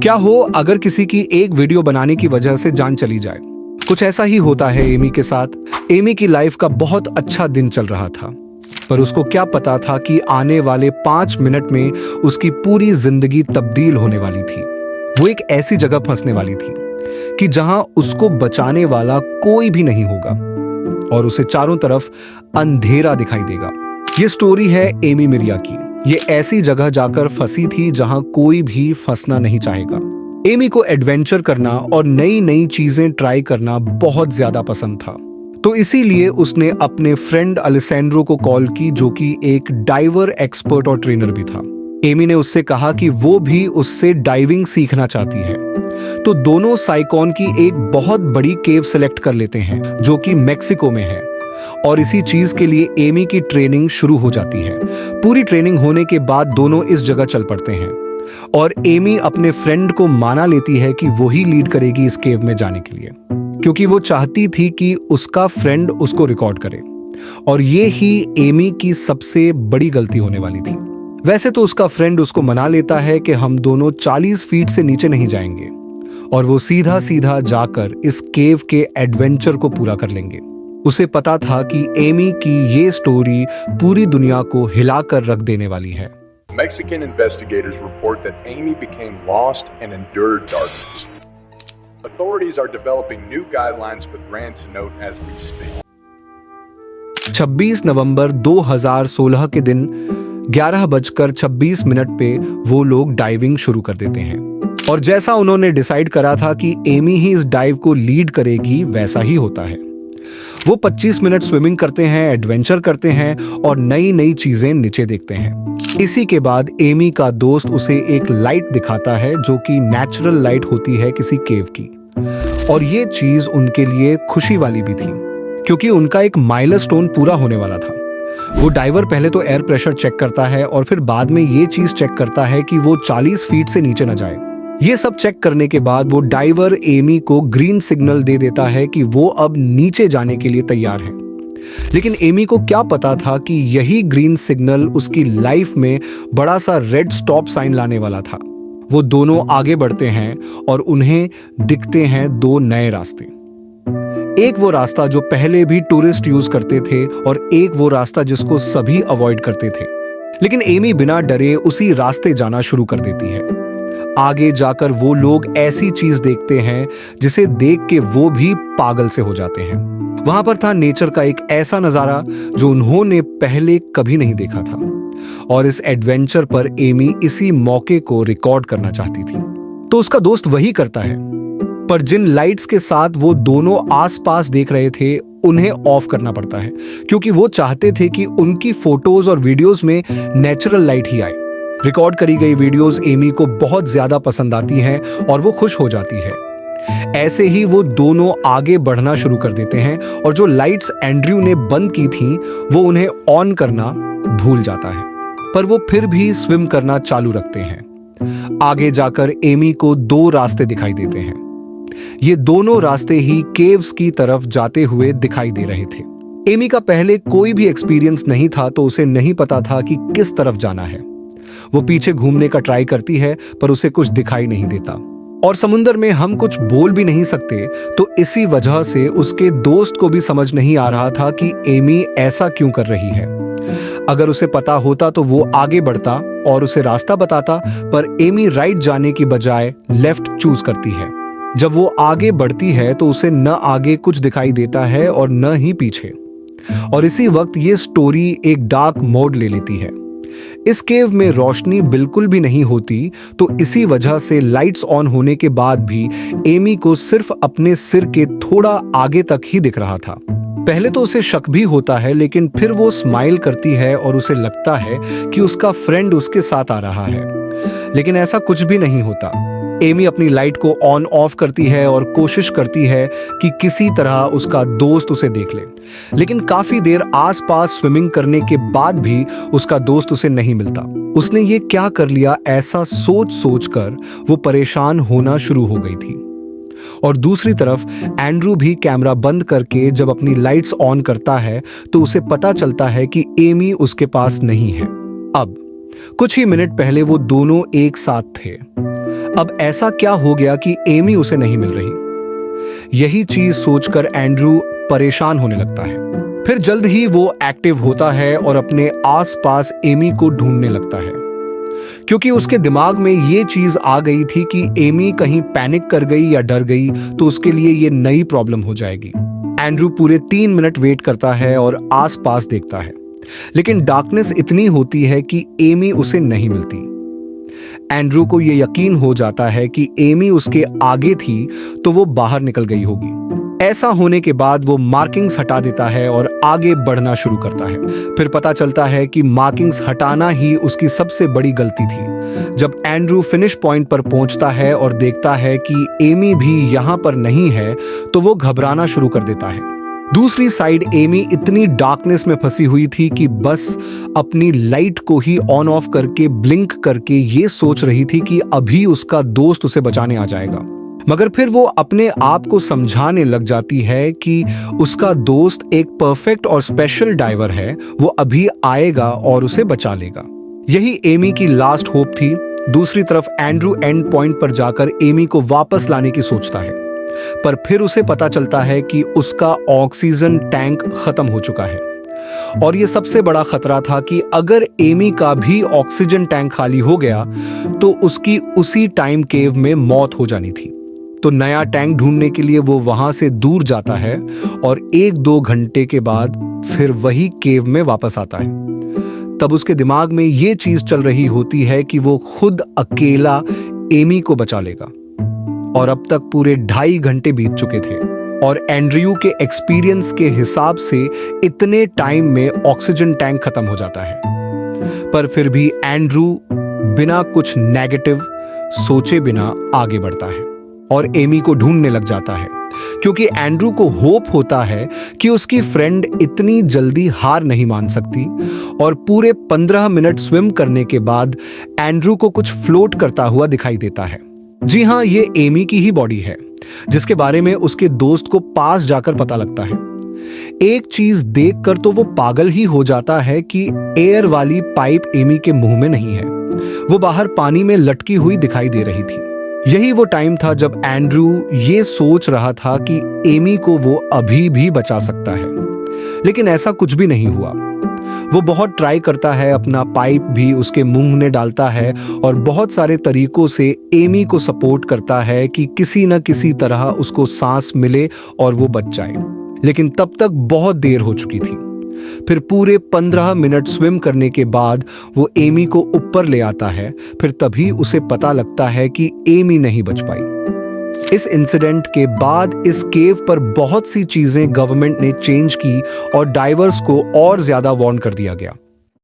क्या हो अगर किसी की एक वीडियो बनाने की वजह से जान चली जाए। कुछ ऐसा ही होता है एमी के साथ। एमी की लाइफ का बहुत अच्छा दिन चल रहा था, पर उसको क्या पता था कि आने वाले 5 मिनट में उसकी पूरी जिंदगी तब्दील होने वाली थी। वो एक ऐसी जगह फंसने वाली थी कि जहां उसको बचाने वाला कोई भी नहीं होगा और उसे चारों तरफ अंधेरा दिखाई देगा। ये स्टोरी है एमी मिरिया की। ये ऐसी जगह जाकर फंसी थी जहां कोई भी फंसना नहीं चाहेगा। एमी को एडवेंचर करना और नई नई चीजें ट्राई करना बहुत ज्यादा पसंद था, तो इसीलिए उसने अपने फ्रेंड अलेसेंड्रो को कॉल की, जो कि एक डाइवर एक्सपर्ट और ट्रेनर भी था। एमी ने उससे कहा कि वो भी उससे डाइविंग सीखना चाहती है, तो दोनों साइकॉन की एक बहुत बड़ी केव सेलेक्ट कर लेते हैं जो कि मेक्सिको में है, और इसी चीज के लिए एमी की ट्रेनिंग शुरू हो जाती है। पूरी ट्रेनिंग होने के बाद दोनों इस जगह चल पड़ते हैं और एमी अपने फ्रेंड को माना लेती है कि वो ही लीड करेगी इस केव में जाने के लिए, क्योंकि वो चाहती थी कि उसका फ्रेंड उसको रिकॉर्ड करे, और ये ही एमी की सबसे बड़ी गलती होने वाली थी। वैसे तो उसका फ्रेंड उसको मना लेता है कि हम दोनों 40 फीट से नीचे नहीं जाएंगे, और वो सीधा सीधा जाकर इस केव के एडवेंचर को पूरा कर लेंगे। उसे पता था कि एमी की ये स्टोरी पूरी दुनिया को हिलाकर रख देने वाली है। Mexican investigators report that Amy became lost and endured darkness. Authorities are developing new guidelines for grants note as we speak. 26 नवंबर 2016 के दिन 11:26 पे वो लोग डाइविंग शुरू कर देते हैं, और जैसा उन्होंने डिसाइड करा था कि एमी ही इस डाइव को लीड करेगी, वैसा ही होता है। वो 25 मिनट स्विमिंग करते हैं, एडवेंचर करते हैं और नई नई चीजें नीचे देखते हैं। इसी के बाद एमी का दोस्त उसे एक लाइट दिखाता है जो कि नेचुरल लाइट होती है किसी केव की, और ये चीज उनके लिए खुशी वाली भी थी क्योंकि उनका एक माइलस्टोन पूरा होने वाला था। वो डाइवर पहले तो एयर प्रेशर चेक करता है और फिर बाद में ये चीज चेक करता है कि वो 40 फीट से नीचे न जाए। ये सब चेक करने के बाद वो डाइवर एमी को ग्रीन सिग्नल दे देता है कि वो अब नीचे जाने के लिए तैयार है। लेकिन एमी को क्या पता था कि यही ग्रीन सिग्नल उसकी लाइफ में बड़ा सा रेड स्टॉप साइन लाने वाला था। वो दोनों आगे बढ़ते हैं और उन्हें दिखते हैं 2 नए रास्ते। एक वो रास्ता जो पहले भी टूरिस्ट यूज करते थे, और एक वो रास्ता जिसको सभी अवॉइड करते थे। लेकिन एमी बिना डरे उसी रास्ते जाना शुरू कर देती है। आगे जाकर वो लोग ऐसी चीज देखते हैं जिसे देख के वो भी पागल से हो जाते हैं। वहां पर था नेचर का एक ऐसा नजारा जो उन्होंने पहले कभी नहीं देखा था, और इस एडवेंचर पर एमी इसी मौके को रिकॉर्ड करना चाहती थी। तो उसका दोस्त वही करता है, पर जिन लाइट्स के साथ वो दोनों आसपास देख रहे थे उन्हें ऑफ करना पड़ता है, क्योंकि वो चाहते थे कि उनकी फोटोज और वीडियोस में नेचुरल लाइट ही आए। रिकॉर्ड करी गई वीडियोस एमी को बहुत ज्यादा पसंद आती हैं और वो खुश हो जाती है। ऐसे ही वो दोनों आगे बढ़ना शुरू कर देते हैं, और जो लाइट्स एंड्रयू ने बंद की थी वो उन्हें ऑन करना भूल जाता है, पर वो फिर भी स्विम करना चालू रखते हैं। आगे जाकर एमी को 2 रास्ते दिखाई देते हैं। ये दोनों रास्ते ही केव्स की तरफ जाते हुए दिखाई दे रहे थे। एमी का पहले कोई भी एक्सपीरियंस नहीं था, तो उसे नहीं पता था कि किस तरफ जाना है। वो पीछे घूमने का ट्राई करती है, पर उसे कुछ दिखाई नहीं देता, और समुंदर में हम कुछ बोल भी नहीं सकते, तो इसी वजह से उसके दोस्त को भी समझ नहीं आ रहा था कि एमी ऐसा क्यों कर रही है। अगर उसे पता होता तो वो आगे बढ़ता और उसे रास्ता बताता, पर एमी राइट जाने की बजाय लेफ्ट चूज करती है। जब वो आगे बढ़ती है तो उसे न आगे कुछ दिखाई देता है और न ही पीछे, और इसी वक्त ये स्टोरी एक डार्क मोड ले लेती है। इस केव में रोशनी बिल्कुल भी नहीं होती, तो इसी वजह से लाइट्स ऑन होने के बाद भी एमी को सिर्फ अपने सिर के थोड़ा आगे तक ही दिख रहा था। पहले तो उसे शक भी होता है, लेकिन फिर वो स्माइल करती है और उसे लगता है कि उसका फ्रेंड उसके साथ आ रहा है, लेकिन ऐसा कुछ भी नहीं होता। एमी अपनी लाइट को ऑन ऑफ करती है और कोशिश करती है कि किसी तरह उसका दोस्त उसे देख ले, लेकिन काफी देर आसपास स्विमिंग करने के बाद भी उसका दोस्त उसे नहीं मिलता। उसने ये क्या कर लिया, ऐसा सोच सोच कर वो परेशान होना शुरू हो गई थी। और दूसरी तरफ एंड्रू भी कैमरा बंद करके जब अपनी लाइट्स ऑन करता है तो उसे पता चलता है कि एमी उसके पास नहीं है। अब कुछ ही मिनट पहले वो दोनों एक साथ थे। अब ऐसा क्या हो गया कि एमी उसे नहीं मिल रही? यही चीज सोचकर एंड्रू परेशान होने लगता है। फिर जल्द ही वो एक्टिव होता है और अपने आसपास एमी को ढूंढने लगता है, क्योंकि उसके दिमाग में ये चीज आ गई थी कि एमी कहीं पैनिक कर गई या डर गई तो उसके लिए ये नई प्रॉब्लम हो जाएगी। एंड्रू पूरे 3 मिनट वेट करता है और आसपास देखता है, लेकिन डार्कनेस इतनी होती है कि एमी उसे नहीं मिलती। एंड्रू को यह यकीन हो जाता है कि एमी उसके आगे थी तो वो बाहर निकल गई होगी। ऐसा होने के बाद वो मार्किंग्स हटा देता है और आगे बढ़ना शुरू करता है। फिर पता चलता है कि मार्किंग्स हटाना ही उसकी सबसे बड़ी गलती थी। जब एंड्रू फिनिश पॉइंट पर पहुंचता है और देखता है कि एमी भी यहां पर नहीं है तो वो घबराना शुरू कर देता है। दूसरी साइड एमी इतनी डार्कनेस में फंसी हुई थी कि बस अपनी लाइट को ही ऑन ऑफ करके ब्लिंक करके ये सोच रही थी कि अभी उसका दोस्त उसे बचाने आ जाएगा। मगर फिर वो अपने आप को समझाने लग जाती है कि उसका दोस्त एक परफेक्ट और स्पेशल डाइवर है, वो अभी आएगा और उसे बचा लेगा। यही एमी की लास्ट होप थी। दूसरी तरफ एंड्रू एंड पॉइंट पर जाकर एमी को वापस लाने की सोचता है, पर फिर उसे पता चलता है कि उसका ऑक्सीजन टैंक खत्म हो चुका है। और यह सबसे बड़ा खतरा था कि अगर एमी का भी ऑक्सीजन टैंक खाली हो गया तो उसकी उसी टाइम केव में मौत हो जानी थी। तो नया टैंक ढूंढने के लिए वो वहां से दूर जाता है और 1-2 घंटे के बाद फिर वही केव में वापस आता है। तब उसके दिमाग में ये चीज चल रही होती है कि वो खुद अकेला एमी को बचा लेगा। और अब तक पूरे 2.5 घंटे बीत चुके थे और एंड्रयू के एक्सपीरियंस के हिसाब से इतने टाइम में ऑक्सीजन टैंक खत्म हो जाता है। पर फिर भी एंड्रू बिना कुछ नेगेटिव सोचे बिना आगे बढ़ता है और एमी को ढूंढने लग जाता है, क्योंकि एंड्रू को होप होता है कि उसकी फ्रेंड इतनी जल्दी हार नहीं मान सकती। और पूरे 15 मिनट स्विम करने के बाद एंड्रू को कुछ फ्लोट करता हुआ दिखाई देता है। जी हाँ, ये एमी की ही बॉडी है, जिसके बारे में उसके दोस्त को पास जाकर पता लगता है। एक चीज देखकर तो वो पागल ही हो जाता है कि एयर वाली पाइप एमी के मुंह में नहीं है, वो बाहर पानी में लटकी हुई दिखाई दे रही थी। यही वो टाइम था जब एंड्रू ये सोच रहा था कि एमी को वो अभी भी बचा सकता है, लेकिन ऐसा कुछ भी नहीं हुआ। वो बहुत ट्राई करता है, अपना पाइप भी उसके मुंह में डालता है और बहुत सारे तरीकों से एमी को सपोर्ट करता है कि किसी न किसी तरह उसको सांस मिले और वो बच जाए, लेकिन तब तक बहुत देर हो चुकी थी। फिर पूरे 15 मिनट स्विम करने के बाद वो एमी को ऊपर ले आता है। फिर तभी उसे पता लगता है कि एमी नहीं बच पाई। इस इंसिडेंट के बाद इस केव पर बहुत सी चीजें गवर्नमेंट ने चेंज की और डाइवर्स को और ज्यादा वार्न कर दिया गया।